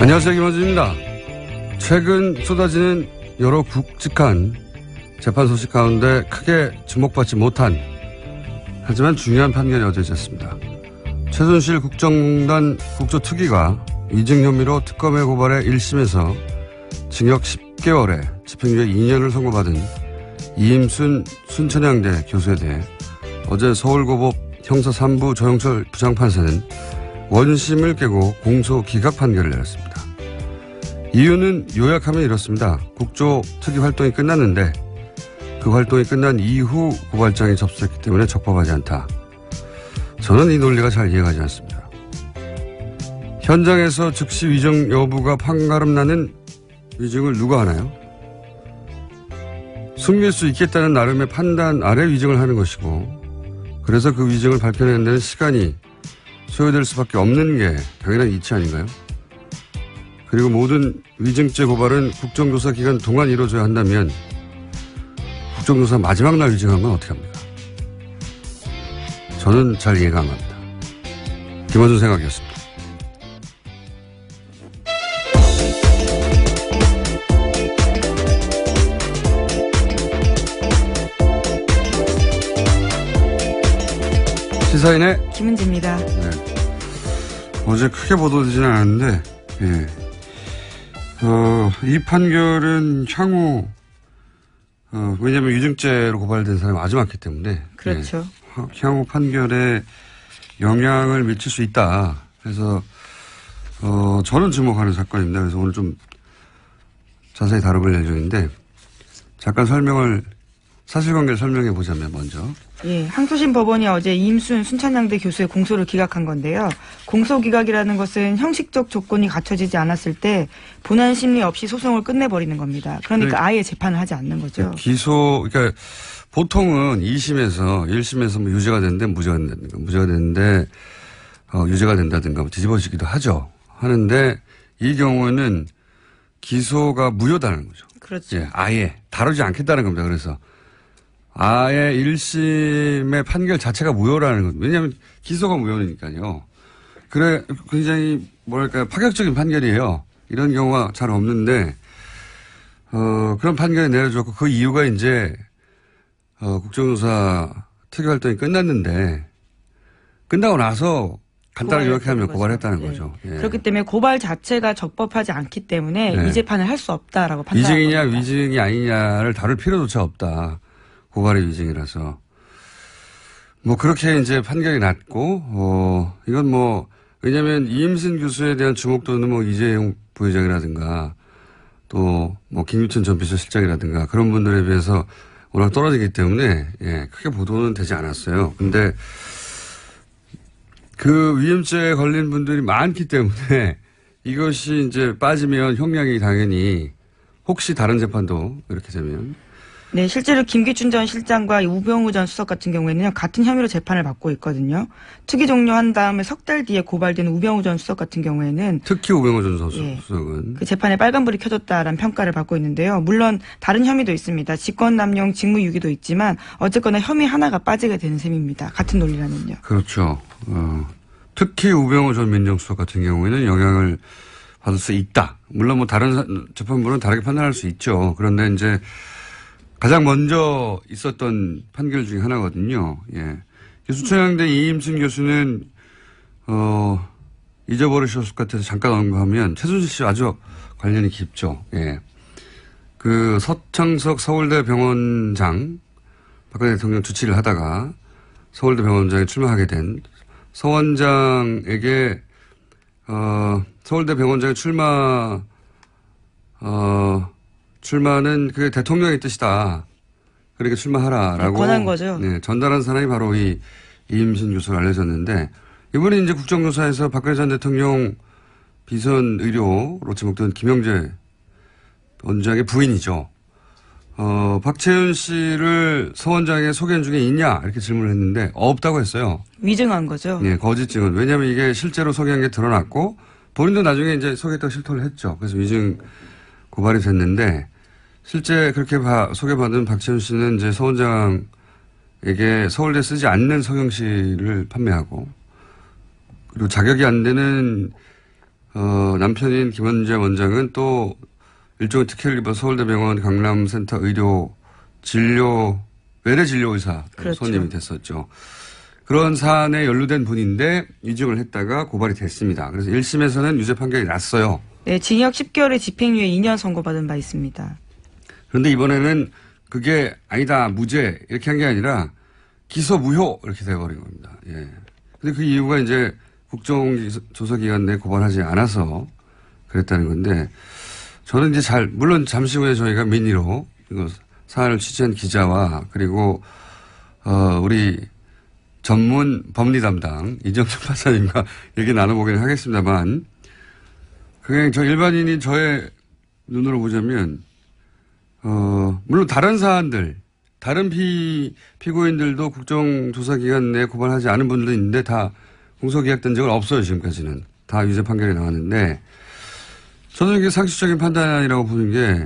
안녕하세요, 김원준입니다. 최근 쏟아지는 여러 굵직한 재판 소식 가운데 크게 주목받지 못한 하지만 중요한 판결이 어제 있었습니다. 최순실 국정농단 국조특위가 위증 혐의로 특검의 고발에 1심에서 징역 10개월에 집행유예 2년을 선고받은 이임순 순천향대 교수에 대해 어제 서울고법 형사 3부 조영철 부장판사는 원심을 깨고 공소 기각 판결을 내렸습니다. 이유는 요약하면 이렇습니다. 국조특위 활동이 끝났는데 그 활동이 끝난 이후 고발장이 접수했기 때문에 적법하지 않다. 저는 이 논리가 잘 이해가지 않습니다. 현장에서 즉시 위증 여부가 판가름 나는 위증을 누가 하나요? 숨길 수 있겠다는 나름의 판단 아래 위증을 하는 것이고, 그래서 그 위증을 밝혀내는 데는 시간이 소요될 수밖에 없는 게 당연한 이치 아닌가요? 그리고 모든 위증죄 고발은 국정조사 기간 동안 이루어져야 한다면 국정조사 마지막 날 위증한 건 어떻게 합니까? 저는 잘 이해가 안 갑니다. 김원준 생각이었습니다. 시사인의 김은지입니다. 네. 어제 크게 보도되지는 않았는데, 예. 이 판결은 향후, 왜냐면 위증죄로 고발된 사람이 아주 많기 때문에. 그렇죠. 예. 향후 판결에 영향을 미칠 수 있다. 그래서, 저는 주목하는 사건입니다. 그래서 오늘 좀 자세히 다뤄볼 예정인데, 잠깐 사실관계를 설명해 보자면 먼저. 예, 항소심 법원이 어제 이임순 순천향대 교수의 공소를 기각한 건데요. 공소 기각이라는 것은 형식적 조건이 갖춰지지 않았을 때 본안 심리 없이 소송을 끝내버리는 겁니다. 그러니까 아예 재판을 하지 않는 거죠. 그러니까 보통은 2심에서 1심에서 뭐 유죄가 됐는데 무죄가 됐는데 유죄가 된다든가 뭐 뒤집어지기도 하는데 이 경우에는 기소가 무효다는 거죠. 그렇죠. 예, 아예 다루지 않겠다는 겁니다. 그래서 아예 1심의 판결 자체가 무효라는 거죠. 왜냐하면 기소가 무효니까요. 그래, 굉장히 파격적인 판결이에요. 이런 경우가 잘 없는데, 그런 판결을 내려줬고, 그 이유가 이제, 국정조사 특위 활동이 끝났는데, 끝나고 나서 간단하게 요약하면 고발했다는 거죠. 예. 그렇기 때문에 고발 자체가 적법하지 않기 때문에 네. 이 재판을 할 수 없다라고 판단한 위증이냐 겁니다. 위증이 아니냐를 다룰 필요조차 없다. 고발의 위증이라서. 뭐 그렇게 이제 판결이 났고, 이건 왜냐면 이임순 교수에 대한 주목도는 뭐 이재용 부회장이라든가 또 뭐 김유천 전 비서실장이라든가 그런 분들에 비해서 워낙 떨어지기 때문에, 예, 크게 보도는 되지 않았어요. 근데 그 위임죄에 걸린 분들이 많기 때문에 이것이 이제 빠지면 형량이 당연히 혹시 다른 재판도 이렇게 되면. 네, 실제로 김기춘 전 실장과 우병우 전 수석 같은 경우에는 같은 혐의로 재판을 받고 있거든요. 특위 종료한 다음에 석 달 뒤에 고발된 우병우 전 수석 같은 경우에는 특히 우병우 전 수석은 그 재판에 빨간불이 켜졌다라는 평가를 받고 있는데요. 물론 다른 혐의도 있습니다. 직권남용 직무유기도 있지만 어쨌거나 혐의 하나가 빠지게 되는 셈입니다. 같은 논리라면요. 그렇죠. 특히 우병우 전 민정수석 같은 경우에는 영향을 받을 수 있다. 물론 뭐 다른 재판부는 다르게 판단할 수 있죠. 그런데 이제 가장 먼저 있었던 판결 중에 하나거든요. 예. 순천향대 이임순 교수는, 잊어버리셨을 것 같아서 잠깐 언급하면 최순실 씨와 아주 관련이 깊죠. 예. 그 서창석 서울대 병원장, 박근혜 대통령 주치를 하다가 서울대 병원장에 출마하게 된 서 원장에게, 서울대 병원장에 출마는 그게 대통령의 뜻이다. 그렇게 출마하라라고. 권한 거죠. 네, 전달한 사람이 바로 이 이임순 교수로 알려졌는데, 이번에 이제 국정조사에서 박근혜 전 대통령 비선 의료로 지목된 김영재 원장의 부인이죠. 박채윤 씨를 서 원장의 소견 중에 있냐? 이렇게 질문을 했는데, 없다고 했어요. 위증한 거죠. 네, 거짓 증언. 왜냐하면 이게 실제로 소개한 게 드러났고, 본인도 나중에 이제 소개했다고 실토를 했죠. 그래서 위증 고발이 됐는데, 실제 그렇게 소개받은 박채윤 씨는 이제 서 원장에게 서울대 쓰지 않는 성형실을 판매하고, 그리고 자격이 안 되는 남편인 김원재 원장은 또 일종의 특혜를 입어 서울대병원 강남센터 외래 진료 의사 그렇죠. 손님이 됐었죠. 그런 사안에 연루된 분인데 위증을 했다가 고발이 됐습니다. 그래서 1심에서는 유죄 판결이 났어요. 네, 징역 10개월에 집행유예 2년 선고받은 바 있습니다. 그런데 이번에는 그게 아니다, 무죄 이렇게 한 게 아니라 기소 무효 이렇게 돼버린 겁니다. 예. 근데 그 이유가 이제 국정조사기관 내 고발하지 않아서 그랬다는 건데 저는 이제 물론 잠시 후에 저희가 민의로 이거 사안을 취재한 기자와 그리고 우리 전문 법리 담당 이정철 판사님과 얘기 나눠보기는 하겠습니다만 그냥 저 일반인이 저의 눈으로 보자면 물론 다른 사안들 다른 피고인들도 국정조사기관 내에 고발하지 않은 분들도 있는데 다 공소기각된 적은 없어요. 지금까지는 다 유죄 판결이 나왔는데 저는 이게 상식적인 판단이라고 보는 게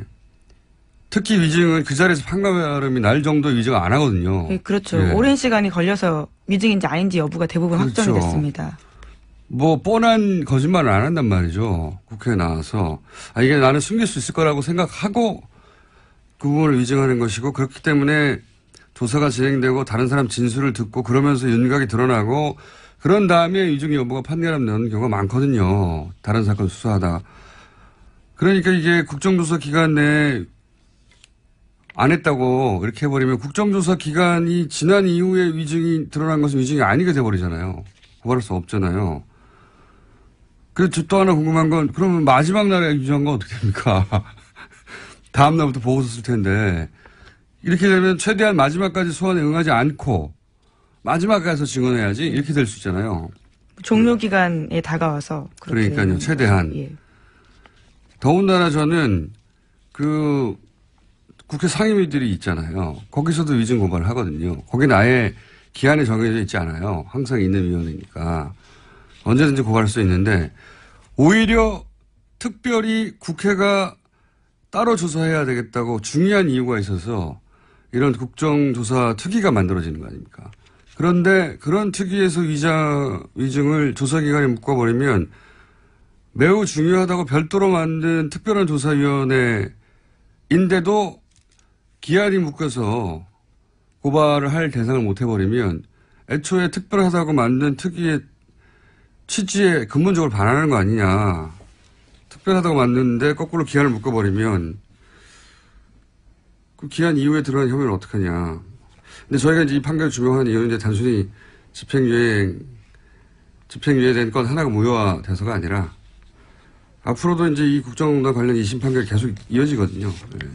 특히 위증은 그 자리에서 판가름이 날 정도 위증 안 하거든요. 네, 그렇죠. 예. 오랜 시간이 걸려서 위증인지 아닌지 여부가 대부분 그렇죠. 확정이 됐습니다. 뭐 뻔한 거짓말을 안 한단 말이죠. 국회에 나와서 이게 나는 숨길 수 있을 거라고 생각하고 그 부분을 위증하는 것이고 그렇기 때문에 조사가 진행되고 다른 사람 진술을 듣고 그러면서 윤곽이 드러나고 그런 다음에 위증 여부가 판결함 나는 경우가 많거든요. 다른 사건 수사하다가. 그러니까 이게 국정조사 기간 내에 안 했다고 이렇게 해버리면 국정조사 기간이 지난 이후에 위증이 드러난 것은 위증이 아니게 돼버리잖아요. 고발할 수 없잖아요. 그래서 또 하나 궁금한 건 그러면 마지막 날에 위증한 건 어떻게 됩니까? 다음 날부터 보고서 쓸 텐데 이렇게 되면 최대한 마지막까지 소환에 응하지 않고 마지막에 가서 증언해야지 이렇게 될 수 있잖아요. 종료기간에 다가와서. 그러니까요. 최대한. 예. 더군다나 저는 국회 상임위들이 있잖아요. 거기서도 위증 고발을 하거든요. 거기는 아예 기한이 정해져 있지 않아요. 항상 있는 위원회니까. 언제든지 고발할 수 있는데 오히려 특별히 국회가 따로 조사해야 되겠다고 중요한 이유가 있어서 이런 국정조사 특위가 만들어지는 거 아닙니까? 그런데 그런 특위에서 위증을 조사기관에 묶어버리면 매우 중요하다고 별도로 만든 특별한 조사위원회인데도 기한이 묶여서 고발을 할 대상을 못 해버리면 애초에 특별하다고 만든 특위의 취지에 근본적으로 반하는 거 아니냐. 특별하다고 만드는데 거꾸로 기한을 묶어버리면 그 기한 이후에 드러난 혐의는 어떡하냐. 근데 저희가 이제 이 판결을 주명한 이유는 이제 단순히 집행유예된 건 하나가 무효화돼서가 아니라 앞으로도 이제 이 국정농단 관련 2심 판결이 계속 이어지거든요. 네.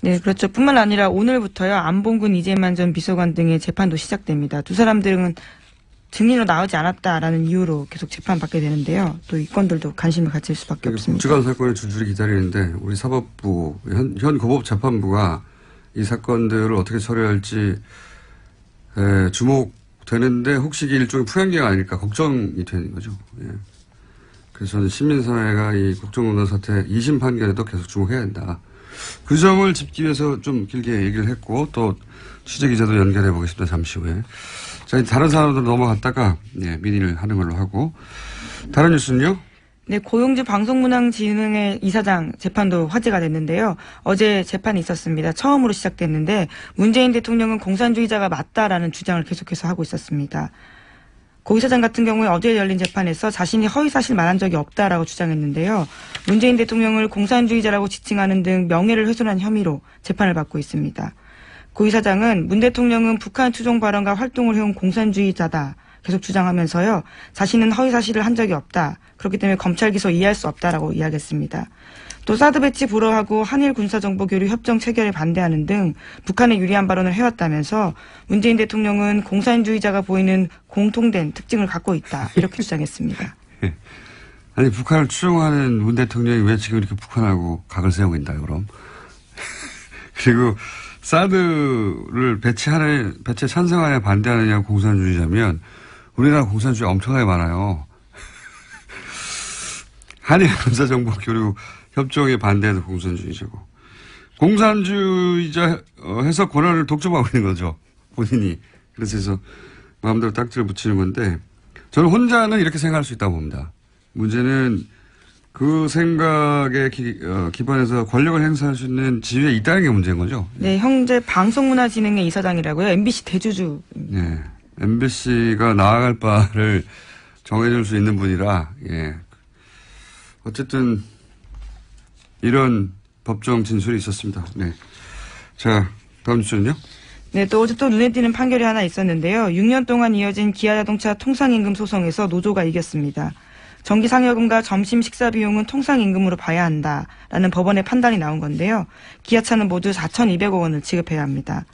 네, 그렇죠. 뿐만 아니라 오늘부터요, 안봉근 이재만 전 비서관 등의 재판도 시작됩니다. 두 사람들은 증인으로 나오지 않았다라는 이유로 계속 재판받게 되는데요. 또 이 건들도 관심을 가질 수밖에 없습니다. 국지관 사건을 줄줄이 기다리는데 우리 사법부, 현 고법재판부가 이 사건들을 어떻게 처리할지 주목되는데 혹시 이게 일종의 풀한계가 아닐까 걱정이 되는 거죠. 예. 그래서 저는 시민사회가 이 국정농단 사태 2심 판결에도 계속 주목해야 한다. 그 점을 짚기 위해서 좀 길게 얘기를 했고 또 취재기자도 연결해 보겠습니다. 잠시 후에. 자, 다른 사람들 넘어갔다가 민의를 하는 걸로 하고 다른 뉴스는요? 네, 고용주 방송문화진흥회 이사장 재판도 화제가 됐는데요. 어제 재판이 있었습니다. 처음으로 시작됐는데 문재인 대통령은 공산주의자가 맞다라는 주장을 계속해서 하고 있었습니다. 고 이사장 같은 경우에 어제 열린 재판에서 자신이 허위사실 말한 적이 없다라고 주장했는데요. 문재인 대통령을 공산주의자라고 지칭하는 등 명예를 훼손한 혐의로 재판을 받고 있습니다. 고 이사장은 문 대통령은 북한 추종 발언과 활동을 해온 공산주의자다 계속 주장하면서요. 자신은 허위사실을 한 적이 없다. 그렇기 때문에 검찰 기소 이해할 수 없다라고 이야기했습니다. 또 사드 배치 불허하고 한일 군사정보 교류 협정 체결에 반대하는 등 북한에 유리한 발언을 해왔다면서 문재인 대통령은 공산주의자가 보이는 공통된 특징을 갖고 있다. 이렇게 주장했습니다. 아니 북한을 추종하는 문 대통령이 왜 지금 이렇게 북한하고 각을 세우고 있나요 그럼? 그리고 사드를 배치 찬성하냐 반대하느냐 공산주의자면 우리나라 공산주의 엄청나게 많아요. 한일 군사정보 교류 협정에 반대해도 공산주의자고. 공산주의자 해서 권한을 독점하고 있는 거죠. 본인이. 그래서 마음대로 딱지를 붙이는 건데 저는 혼자는 이렇게 생각할 수 있다고 봅니다. 문제는 그 생각에 기반해서 권력을 행사할 수 있는 지위에 있다는 게 문제인 거죠? 네, 형제 방송문화진흥회 이사장이라고요. MBC 대주주. 네. MBC가 나아갈 바를 정해줄 수 있는 분이라, 예. 어쨌든, 이런 법정 진술이 있었습니다. 네. 자, 다음 주는요? 네, 또 어제 또 눈에 띄는 판결이 하나 있었는데요. 6년 동안 이어진 기아자동차 통상임금 소송에서 노조가 이겼습니다. 정기 상여금과 점심 식사 비용은 통상임금으로 봐야 한다라는 법원의 판단이 나온 건데요. 기아차는 모두 4,200억 원을 지급해야 합니다.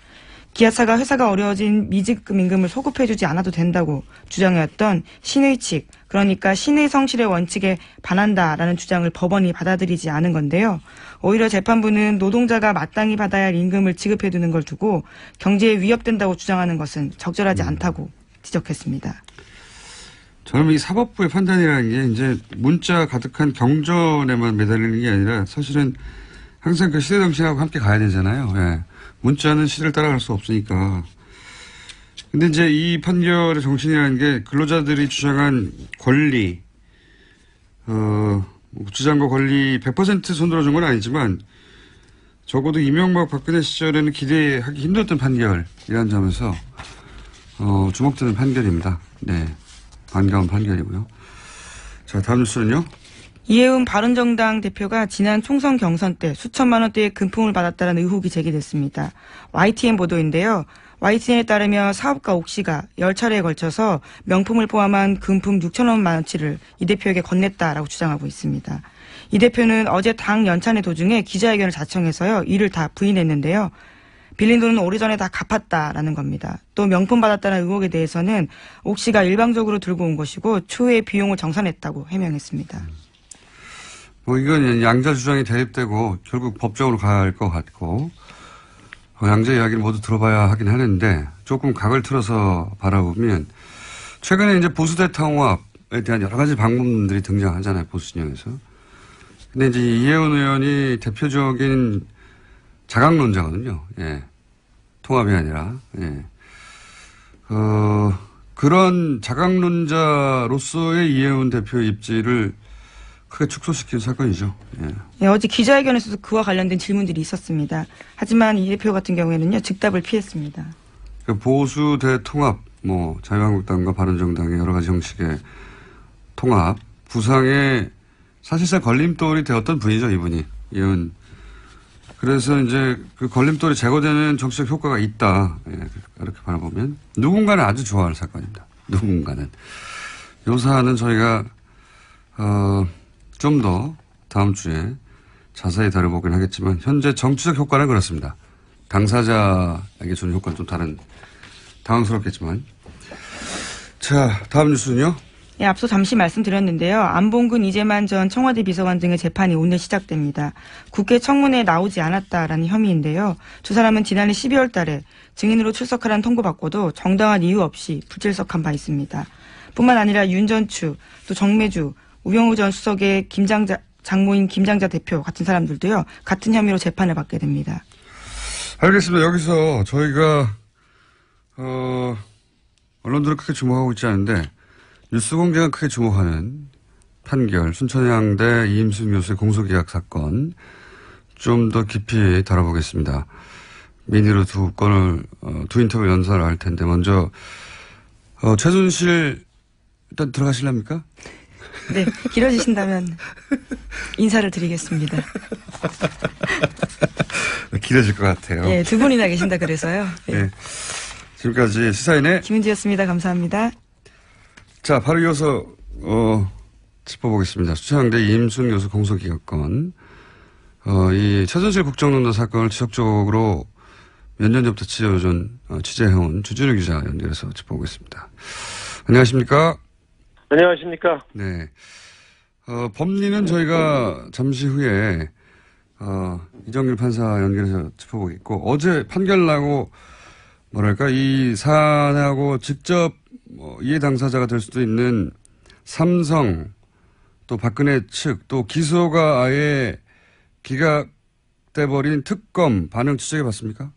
기아차가 회사가 어려워진 미지급 임금을 소급해주지 않아도 된다고 주장해왔던 신의 측, 그러니까 신의 성실의 원칙에 반한다라는 주장을 법원이 받아들이지 않은 건데요. 오히려 재판부는 노동자가 마땅히 받아야 할 임금을 지급해두는 걸 두고 경제에 위협된다고 주장하는 것은 적절하지 않다고 지적했습니다. 저는 이 사법부의 판단이라는 게 이제 문자 가득한 경전에만 매달리는 게 아니라 사실은 항상 그 시대 정신하고 함께 가야 되잖아요. 예. 문자는 시대를 따라갈 수 없으니까. 근데 이제 이 판결의 정신이라는 게 근로자들이 주장한 권리, 주장과 권리 100% 손들어준 건 아니지만 적어도 이명박 박근혜 시절에는 기대하기 힘들었던 판결이라는 점에서 주목되는 판결입니다. 네. 반가운 판결이고요. 자, 다음 뉴스는요. 이해운 바른정당 대표가 지난 총선 경선 때 수천만 원대의 금품을 받았다는 의혹이 제기됐습니다. YTN 보도인데요. YTN에 따르면 사업가 옥 씨가 10차례에 걸쳐서 명품을 포함한 금품 6천만 원치를 이 대표에게 건넸다라고 주장하고 있습니다. 이 대표는 어제 당 연찬회 도중에 기자회견을 자청해서요. 이를 다 부인했는데요. 빌린 돈은 오래전에 다 갚았다라는 겁니다. 또 명품 받았다는 의혹에 대해서는 옥 씨가 일방적으로 들고 온 것이고 추후에 비용을 정산했다고 해명했습니다. 이건 양자 주장이 대립되고 결국 법정으로 갈 것 같고 양자 이야기를 모두 들어봐야 하긴 하는데 조금 각을 틀어서 바라보면 최근에 이제 보수대 통합에 대한 여러 가지 방법들이 등장하잖아요. 보수 진영에서. 근데 이제 이해운 의원이 대표적인 자강론자거든요. 예. 통합이 아니라. 예. 그런 자강론자로서의 이해운 대표의 입지를 크게 축소시킨 사건이죠. 예. 네, 어제 기자회견에서도 그와 관련된 질문들이 있었습니다. 하지만 이 대표 같은 경우에는요, 즉답을 피했습니다. 그러니까 보수 대통합, 자유한국당과 바른정당의 여러 가지 형식의 통합, 부상의 사실상 걸림돌이 되었던 분이죠, 이분이. 이은. 그래서 이제 그 걸림돌이 제거되는 정치적 효과가 있다. 예, 이렇게 바라보면. 누군가는 아주 좋아할 사건입니다. 누군가는. 요 사안은 저희가, 좀 더 다음 주에 자세히 다뤄보긴 하겠지만 현재 정치적 효과는 그렇습니다. 당사자에게 주는 효과는 좀 다른 당황스럽겠지만. 자, 다음 뉴스는요. 네, 앞서 잠시 말씀드렸는데요. 안봉근 이재만 전 청와대 비서관 등의 재판이 오늘 시작됩니다. 국회 청문회에 나오지 않았다라는 혐의인데요. 두 사람은 지난해 12월 달에 증인으로 출석하라는 통보받고도 정당한 이유 없이 불출석한 바 있습니다. 뿐만 아니라 윤전추, 또 정매주, 우병우 전 수석의 장모인 김장자 대표 같은 사람들도요. 같은 혐의로 재판을 받게 됩니다. 알겠습니다. 여기서 저희가 언론들은 크게 주목하고 있지 않은데 뉴스공장은 크게 주목하는 판결, 순천향대 이임순 교수의 공소기각 사건 좀 더 깊이 다뤄보겠습니다. 미니로 두 인터뷰 연설을 할 텐데 먼저 최순실 일단 들어가실랍니까? 네, 길어지신다면 인사를 드리겠습니다. 길어질 것 같아요. 네, 두 분이나 계신다 그래서요. 네. 네. 지금까지 시사인의 김은지였습니다. 감사합니다. 자, 바로 이어서 짚어보겠습니다. 수천향대 이임순 교수 공소기각건. 이 최순실 국정농단 사건을 지속적으로 몇 년 전부터 취재해온 주진우 기자 연결해서 짚어보겠습니다. 안녕하십니까? 안녕하십니까? 네. 법리는 저희가 잠시 후에 이정길 판사 연결해서 짚어보겠고 어제 판결 나고 이 사안하고 직접 이해 당사자가 될 수도 있는 삼성 또 박근혜 측 또 기소가 아예 기각돼 버린 특검 반응 취재해 봤습니까?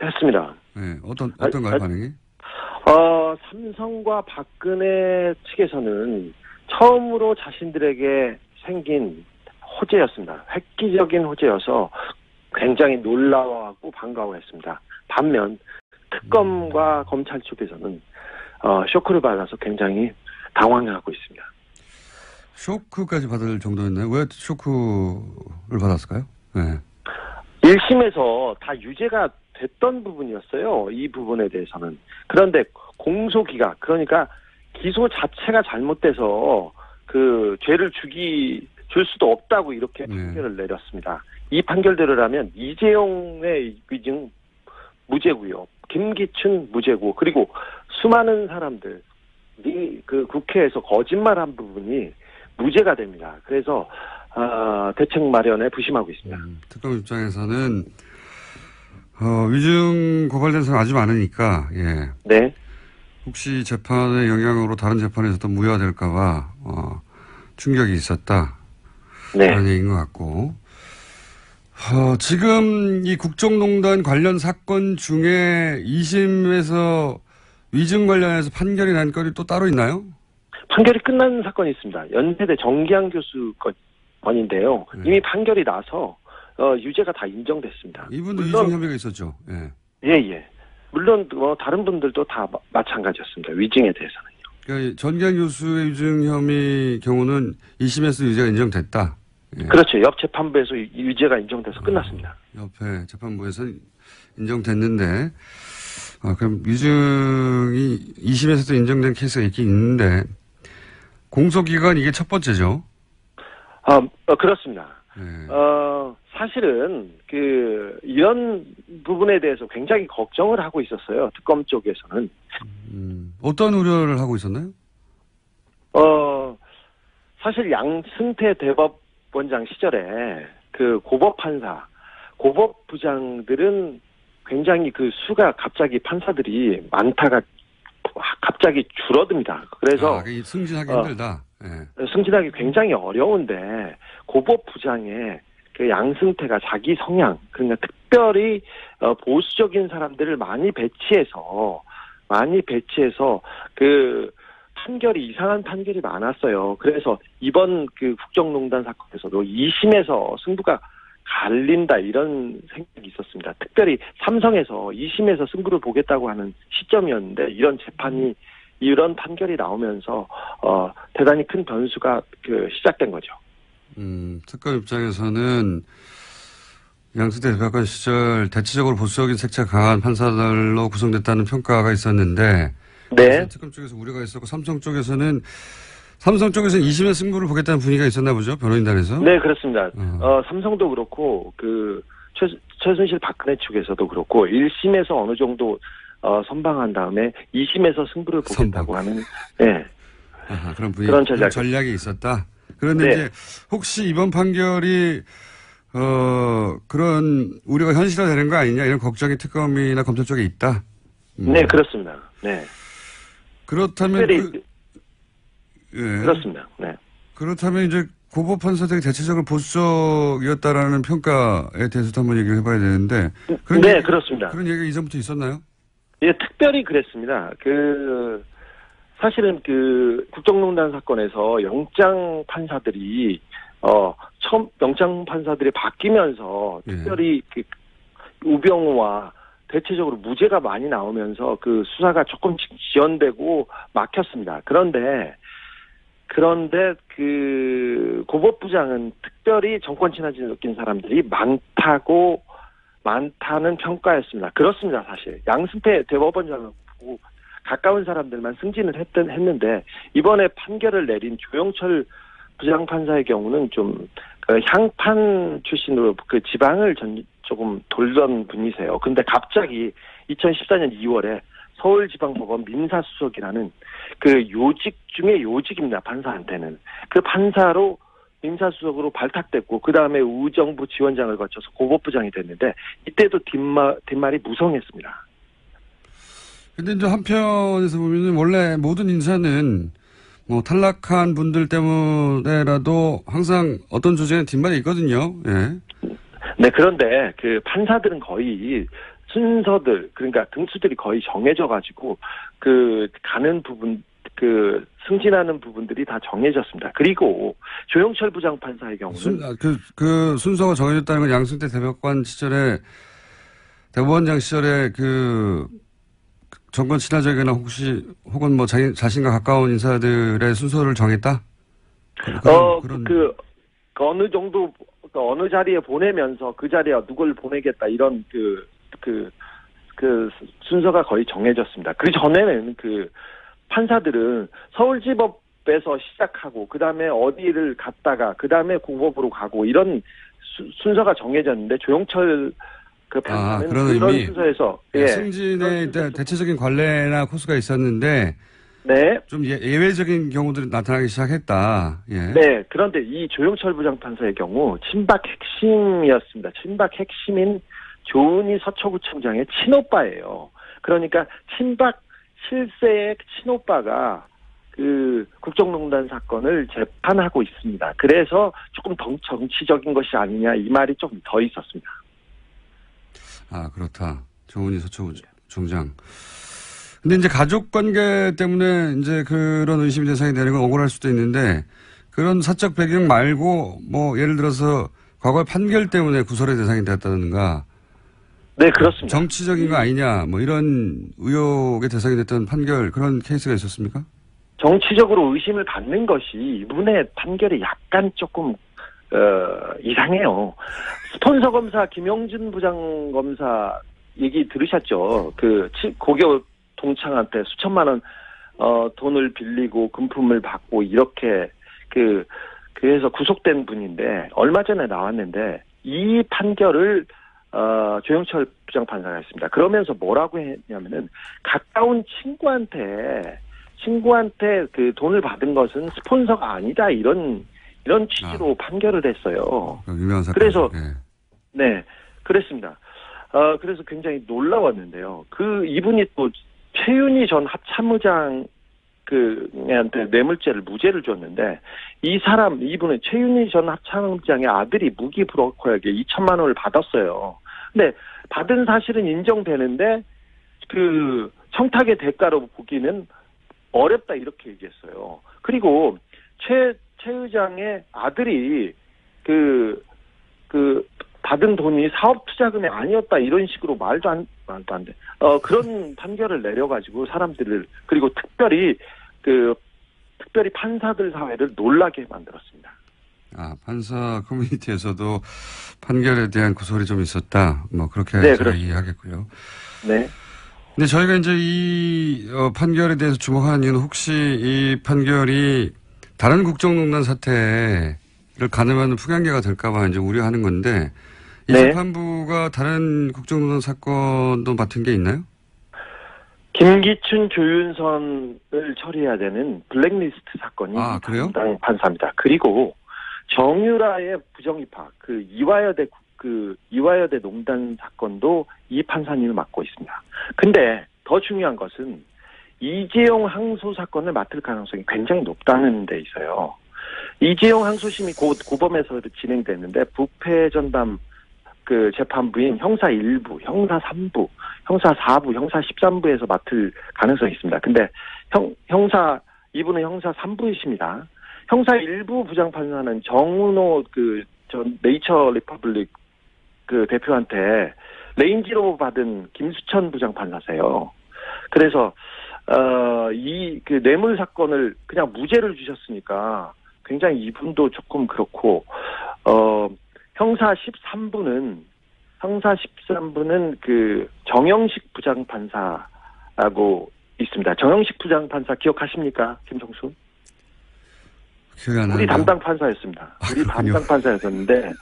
했습니다. 네, 어떤가요 반응이? 삼성과 박근혜 측에서는 처음으로 자신들에게 생긴 호재였습니다. 획기적인 호재여서 굉장히 놀라워하고 반가워했습니다. 반면 특검과 검찰 쪽에서는 쇼크를 받아서 굉장히 당황하고 있습니다. 쇼크까지 받을 정도였나요? 왜 쇼크를 받았을까요? 네. 1심에서 다 유죄가 됐던 부분이었어요. 이 부분에 대해서는. 그런데 공소기각, 그러니까 기소 자체가 잘못돼서 그 죄를 줄 수도 없다고 이렇게 판결을 내렸습니다. 이 판결대로라면 이재용의 위증 무죄고요. 김기춘 무죄고, 그리고 수많은 사람들이 그 국회에서 거짓말한 부분이 무죄가 됩니다. 그래서 대책 마련에 부심하고 있습니다. 특검 입장에서는 위증 고발된 사람 아주 많으니까, 예. 네. 혹시 재판의 영향으로 다른 재판에서도 무효화될까봐 충격이 있었다. 네. 그런 얘기인 것 같고. 지금 이 국정농단 관련 사건 중에 2심에서 위증 관련해서 판결이 난 건이 또 따로 있나요? 판결이 끝난 사건이 있습니다. 연세대 정기환 교수 건인데요. 이미 판결이 나서 유죄가 다 인정됐습니다. 이분도 위증 혐의가 있었죠. 예. 예. 물론 다른 분들도 다 마찬가지였습니다. 위증에 대해서는요. 그러니까 전기환 교수의 위증 혐의 경우는 2심에서 유죄가 인정됐다. 예. 그렇죠. 옆 재판부에서 유죄가 인정돼서 끝났습니다. 옆에 재판부에서 인정됐는데, 그럼 위증이 2심에서도 인정된 케이스가 있긴 있는데, 공소기간 이게 첫 번째죠? 그렇습니다. 네. 사실은 이런 부분에 대해서 굉장히 걱정을 하고 있었어요. 특검 쪽에서는. 어떤 우려를 하고 있었나요? 사실 양승태 대법원장 시절에 그 고법부장들은 굉장히 그 수가 갑자기 판사들이 많다가 갑자기 줄어듭니다. 그래서 승진하기 힘들다. 네. 승진하기 굉장히 어려운데 고법부장의 그 양승태가 자기 성향, 그러니까 특별히 보수적인 사람들을 많이 배치해서 그 판결이 이상한 판결이 많았어요. 그래서 이번 그 국정농단 사건에서도 2심에서 승부가 갈린다 이런 생각이 있었습니다. 특별히 삼성에서 2심에서 승부를 보겠다고 하는 시점이었는데 이런 판결이 나오면서 대단히 큰 변수가 시작된 거죠. 특검 입장에서는 양승태 대법관 시절 대체적으로 보수적인 색채가 강한 판사들로 구성됐다는 평가가 있었는데, 네. 특검 쪽에서 우려가 있었고 삼성 쪽에서는 2심의 승부를 보겠다는 분위기가 있었나 보죠, 변호인단에서. 네, 그렇습니다. 삼성도 그렇고 최순실 박근혜 측에서도 그렇고 1심에서 어느 정도 선방한 다음에 2심에서 승부를 보겠다고 하는 그런 분위기, 그런 전략이 있었다. 그런데 네. 이제 혹시 이번 판결이 그런 우려가 현실화되는 거 아니냐 이런 걱정이 특검이나 검찰 쪽에 있다. 네, 그렇습니다. 네. 그렇다면 그렇습니다. 네. 그렇다면 이제 고법 판사들이 대체적으로 보수적이었다라는 평가에 대해서도 한번 얘기를 해봐야 되는데. 그렇습니다. 그런 얘기가 이전부터 있었나요? 예, 특별히 그랬습니다. 사실은 국정농단 사건에서 영장 판사들이 처음 영장 판사들이 바뀌면서 특별히 우병우와 대체적으로 무죄가 많이 나오면서 그 수사가 조금씩 지연되고 막혔습니다. 그런데 고법부장은 특별히 정권 친화질을 느낀 사람들이 많다는 평가였습니다. 그렇습니다, 사실. 양승태 대법원장은 가까운 사람들만 승진을 했는데 이번에 판결을 내린 조영철 부장판사의 경우는 좀 향판 출신으로 지방을 조금 돌던 분이세요. 근데 갑자기 2014년 2월에 서울지방법원 민사수석이라는 요직 중에 요직입니다. 판사한테는. 그 판사로 민사수석으로 발탁됐고 그 다음에 우정부 지원장을 거쳐서 고법부장이 됐는데 이때도 뒷말이 무성했습니다. 근데 이제 한편에서 보면 원래 모든 인사는 탈락한 분들 때문에라도 항상 어떤 조직에는 뒷말이 있거든요. 예. 네, 그런데 판사들은 거의 순서들, 그러니까 등수들이 거의 정해져 가지고 가는 부분 승진하는 부분들이 다 정해졌습니다. 그리고 조영철 부장판사의 경우는 그 순서가 정해졌다는 건 양승태 대법관 시절에 대법원장 시절에 그 정권 친화적이나 혹은 뭐 자신과 가까운 인사들의 순서를 정했다? 어느 정도 어느 자리에 보내면서 그 자리에 누굴 보내겠다 이런 그 순서가 거의 정해졌습니다. 그 전에는 그 판사들은 서울지법에서 시작하고 그 다음에 어디를 갔다가 그 다음에 고법으로 가고 이런 순서가 정해졌는데 조영철 그 판사는 그런 순서에서 승진의 대체적인 관례나 코스가 있었는데 네. 좀 예외적인 경우들이 나타나기 시작했다. 예. 네. 그런데 이 조영철 부장판사의 경우 친박 핵심이었습니다. 친박 핵심인 조은희 서초구청장의 친오빠예요. 그러니까 친박 실세의 친오빠가 그 국정농단 사건을 재판하고 있습니다. 그래서 조금 더 정치적인 것이 아니냐 이 말이 좀 더 있었습니다. 아, 그렇다. 조은희 서초구청장. 근데 이제 가족 관계 때문에 이제 그런 의심의 대상이 되는 건 억울할 수도 있는데 그런 사적 배경 말고 뭐 예를 들어서 과거의 판결 때문에 구설의 대상이 됐다든가. 네, 그렇습니다. 정치적인 거 아니냐 뭐 이런 의혹의 대상이 됐던 판결 그런 케이스가 있었습니까? 정치적으로 의심을 받는 것이 이분의 판결이 약간 조금 이상해요. 스폰서 검사 김영준 부장검사 얘기 들으셨죠? 고교 동창한테 수천만 원 돈을 빌리고 금품을 받고 이렇게 그래서 구속된 분인데 얼마 전에 나왔는데 이 판결을 조영철 부장판사가 했습니다. 그러면서 뭐라고 했냐면은 가까운 친구한테 그 돈을 받은 것은 스폰서가 아니다 이런 취지로 판결을 했어요. 유명한 사건. 그래서 네 그랬습니다. 그래서 굉장히 놀라웠는데요. 이분이 또 최윤희 전 합참의장 한테 뇌물죄를 무죄를 줬는데 이분은 최윤희 전 합참의장의 아들이 무기 브로커에게 2천만 원을 받았어요. 근데 받은 사실은 인정되는데 청탁의 대가로 보기는 어렵다 이렇게 얘기했어요. 그리고 최 의장의 아들이 받은 돈이 사업 투자금이 아니었다 이런 식으로 말도 안 돼. 그런 판결을 내려가지고 사람들을 그리고 특별히 판사들 사회를 놀라게 만들었습니다. 판사 커뮤니티에서도 판결에 대한 구설이 좀 있었다. 뭐 그렇게 이해하겠고요. 네. 근데 저희가 이제 이 판결에 대해서 주목하는 이유는 혹시 이 판결이 다른 국정농단 사태를 가늠하는 풍향계가 될까봐 이제 우려하는 건데 이 재판부가 다른 국정농단 사건도 맡은 게 있나요? 김기춘, 조윤선을 처리해야 되는 블랙리스트 사건이 담당 판사입니다. 그리고 정유라의 부정입학, 이화여대 농단 사건도 이 판사님을 맡고 있습니다. 근데 더 중요한 것은 이재용 항소 사건을 맡을 가능성이 굉장히 높다는 데 있어요. 이재용 항소심이 고범에서 진행됐는데 부패 전담 재판부인 형사 1부, 형사 3부, 형사 4부, 형사 13부에서 맡을 가능성이 있습니다. 근데 이분은 형사 3부이십니다. 형사 1부 부장판사는 정은호 전 네이처 리퍼블릭 대표한테 레인지로 받은 김수천 부장판사세요. 그래서 이 뇌물 사건을 그냥 무죄를 주셨으니까 굉장히 이분도 조금 그렇고 형사 13부는 정영식 부장판사라고 있습니다. 정영식 부장판사 기억하십니까, 김정수? 기억이 안 나요. 우리 담당 판사였습니다. 우리 담당 판사였었는데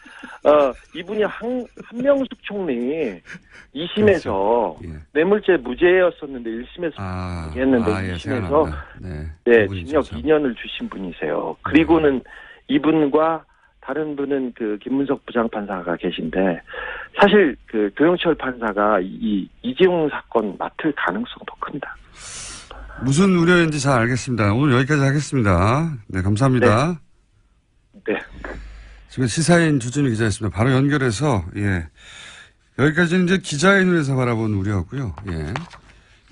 이분이 한명숙 총리 2심에서 뇌물죄 무죄였었는데 1심에서 얘기했는데 2심에서 징역 2년을 주신 분이세요. 그리고는 이분과 다른 분은 김문석 부장판사가 계신데 사실 조영철 판사가 이재용 사건 맡을 가능성도 큽니다. 무슨 우려인지 잘 알겠습니다. 오늘 여기까지 하겠습니다. 네, 감사합니다. 네. 지금 시사인 주진우 기자였습니다. 바로 연결해서 여기까지는 이제 기자의 눈에서 바라본 우려였고요.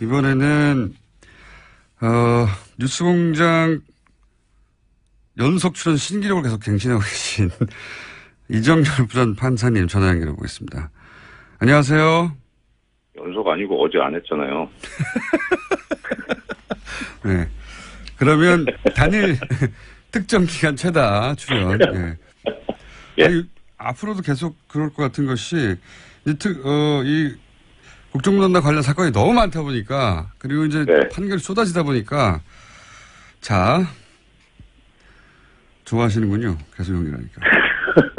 이번에는 뉴스공장 연속 출연 신기록을 계속 갱신하고 계신 이정열 부전 판사님 전화 연결해 보겠습니다. 안녕하세요. 연속 아니고 어제 안 했잖아요. 네. 그러면 단일 특정 기간 최다 출연. 네. 예. 아니, 앞으로도 계속 그럴 것 같은 것이 이 국정농단 관련 사건이 너무 많다 보니까 그리고 이제 네. 판결이 쏟아지다 보니까 자 좋아하시는군요. 계속 연결하니까.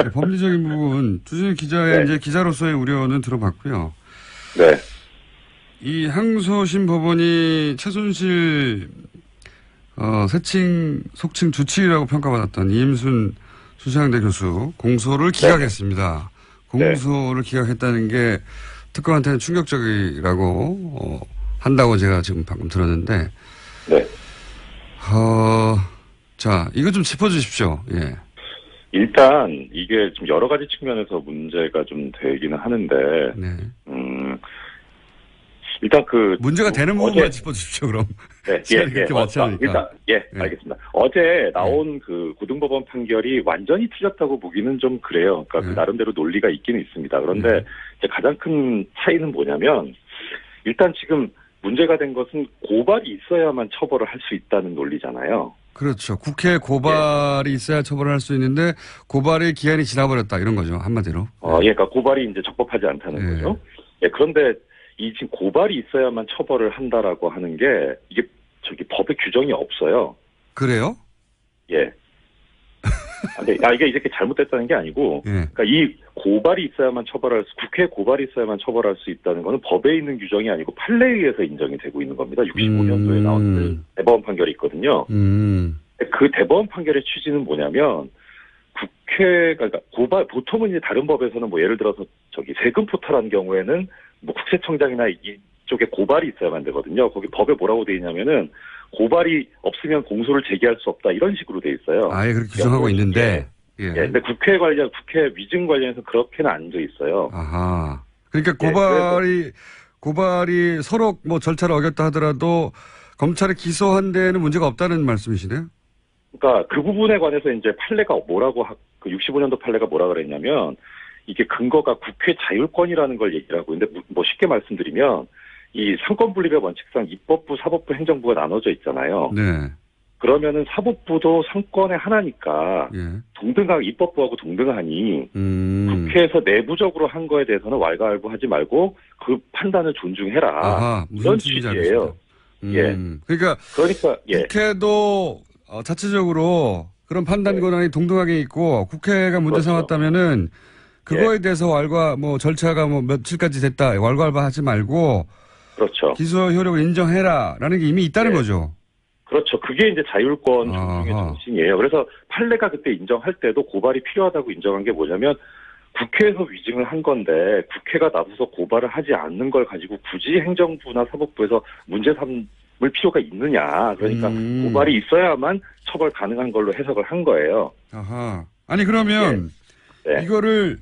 네, 법리적인 부분 주진우 기자의 네. 이제 기자로서의 우려는 들어봤고요. 네. 이 항소심 법원이 최순실 속칭 주치의라고 평가받았던 이임순 수사영대 교수 공소를 기각했습니다. 공소를 기각했다는 게 특검한테는 충격적이라고 한다고 제가 지금 방금 들었는데 네. 자 이거 좀 짚어주십시오. 예. 일단 이게 좀 여러 가지 측면에서 문제가 좀 되기는 하는데, 네. 일단 문제가 되는 부분만 짚어주십시오. 그럼. 네, 그렇게 많지 않으니까. 일단 알겠습니다. 어제 나온 그 고등법원 판결이 완전히 틀렸다고 보기는 좀 그래요. 그러니까 그 나름대로 논리가 있기는 있습니다. 그런데 이제 가장 큰 차이는 뭐냐면 일단 지금 문제가 된 것은 고발이 있어야만 처벌을 할 수 있다는 논리잖아요. 그렇죠. 국회 고발이 있어야 처벌을 할 수 있는데 고발의 기한이 지나버렸다 이런 거죠. 한마디로. 그러니까 고발이 이제 적법하지 않다는 거죠. 예, 그런데 이 지금 고발이 있어야만 처벌을 한다라고 하는 게 이게 법에 규정이 없어요. 그래요? 예. 이게 이렇게 잘못됐다는 게 아니고, 예. 그러니까 이 고발이 있어야만 국회 고발이 있어야만 처벌할 수 있다는 거는 법에 있는 규정이 아니고 판례에 의해서 인정이 되고 있는 겁니다. 65년도에 나온 대법원 판결이 있거든요. 그 대법원 판결의 취지는 뭐냐면 그러니까 보통은 이제 다른 법에서는 뭐 예를 들어서 세금 포탈한 경우에는 뭐 국세청장이나 이쪽에 고발이 있어야만 되거든요. 거기 법에 뭐라고 돼 있냐면은 고발이 없으면 공소를 제기할 수 없다 이런 식으로 돼 있어요. 아예 그렇게 규정하고 있는데. 예. 근데 국회 위증 관련해서 그렇게는 안 돼 있어요. 아하. 그러니까 예, 고발이 서로 뭐 절차를 어겼다 하더라도 검찰에 기소한 데는 문제가 없다는 말씀이시네요. 그러니까 그 부분에 관해서 이제 판례가 그 65년도 판례가 뭐라 그랬냐면 이게 근거가 국회 자율권이라는 걸 얘기를 하고 있는데 뭐 쉽게 말씀드리면 이 상권 분립의 원칙상 입법부, 사법부, 행정부가 나눠져 있잖아요. 네. 그러면은 사법부도 상권의 하나니까 예. 입법부하고 동등하니 국회에서 내부적으로 한 거에 대해서는 왈가왈부하지 말고 그 판단을 존중해라. 아하, 이런 취지예요. 예. 그러니까 예. 국회도 자체적으로 그런 판단 권한이 동등하게 있고 국회가 문제 삼았다면은 그거에 대해서 절차가 며칠까지 됐다 왈가왈부하지 말고 그렇죠. 기소 효력을 인정해라라는 게 이미 있다는 거죠. 그렇죠. 그게 이제 자율권 존중의 정신이에요. 그래서 판례가 그때 인정할 때도 고발이 필요하다고 인정한 게 뭐냐면 국회에서 위증을 한 건데 국회가 나서서 고발을 하지 않는 걸 가지고 굳이 행정부나 사법부에서 문제 삼을 필요가 있느냐. 그러니까 고발이 있어야만 처벌 가능한 걸로 해석을 한 거예요. 아하. 아니 그러면 네. 이거를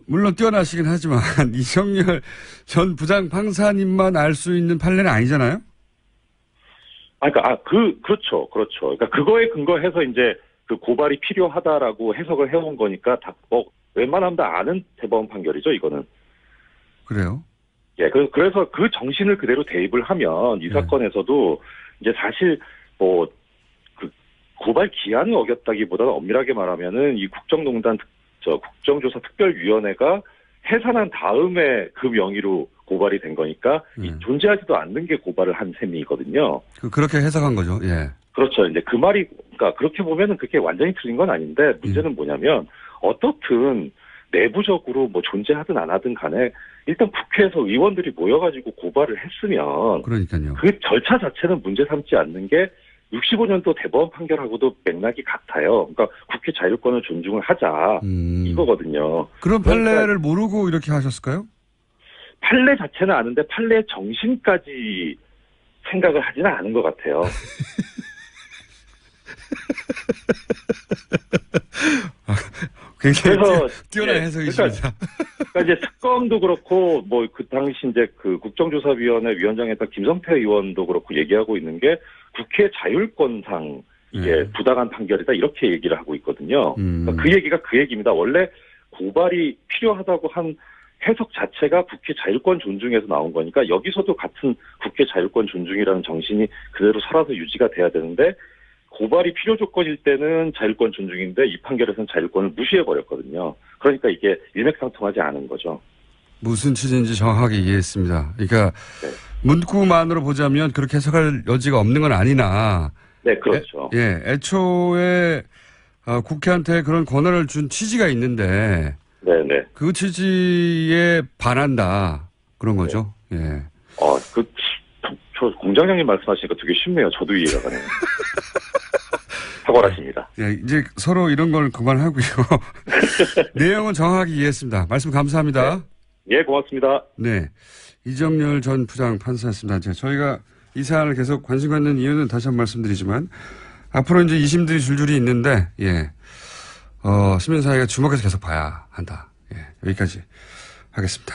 물론 뛰어나시긴 하지만 이정열 전 부장 판사님만 알 수 있는 판례는 아니잖아요? 그렇죠. 그러니까 그거에 근거해서 이제 그 고발이 필요하다라고 해석을 해온 거니까 웬만하면 다 아는 대법원 판결이죠, 이거는. 그래요? 예, 그래서 그 정신을 그대로 대입을 하면 이 사건에서도 이제 사실 그 고발 기한을 어겼다기보다는 엄밀하게 말하면은 이 국정조사 특별위원회가 해산한 다음에 그 명의로 고발이 된 거니까 존재하지도 않는 게 고발을 한 셈이거든요. 그렇게 해석한 거죠. 예. 그렇죠. 이제 그 말이 그러니까 그렇게 보면은 그게 완전히 틀린 건 아닌데 문제는 뭐냐면 어떻든 내부적으로 존재하든 안 하든 간에 일단 국회에서 의원들이 모여가지고 고발을 했으면 그러니까요. 그 절차 자체는 문제 삼지 않는 게 65년도 대법원 판결하고도 맥락이 같아요. 그러니까 국회 자율권을 존중을 하자 이거거든요. 그런 판례를 모르고 이렇게 하셨을까요? 판례 자체는 아는데 판례의 정신까지 생각을 하지는 않은 것 같아요. 굉장히 뛰어난 해석이십니다. 그러니까 이제 특검도 그렇고 뭐 그 당시 이제 그 국정조사위원회 위원장이었던 김성태 의원도 그렇고 얘기하고 있는 게 국회 자율권상 이게 부당한 판결이다 이렇게 얘기를 하고 있거든요. 그러니까 그 얘기가 그 얘기입니다. 원래 고발이 필요하다고 한 해석 자체가 국회 자율권 존중에서 나온 거니까 여기서도 같은 국회 자율권 존중이라는 정신이 그대로 살아서 유지가 돼야 되는데 고발이 필요 조건일 때는 자율권 존중인데 이 판결에서는 자율권을 무시해버렸거든요. 그러니까 이게 일맥상통하지 않은 거죠. 무슨 취지인지 정확하게 이해했습니다. 그러니까 문구만으로 보자면 그렇게 해석할 여지가 없는 건 아니나 네, 그렇죠. 애초에 국회한테 그런 권한을 준 취지가 있는데 네네. 그 취지에 반한다. 그런 거죠. 예. 저 공장장님 말씀하시니까 되게 쉽네요. 저도 이해가 가네요. 탁월하십니다. 예, 이제 서로 이런 걸 그만하고요. 내용은 정확하게 이해했습니다. 말씀 감사합니다. 네. 예, 고맙습니다. 네. 이정열 전 부장 판사였습니다. 저희가 이 사안을 계속 관심 갖는 이유는 다시 한번 말씀드리지만 앞으로 이제 2심들이 줄줄이 있는데, 시민사회가 주목해서 계속 봐야 한다. 예, 여기까지 하겠습니다.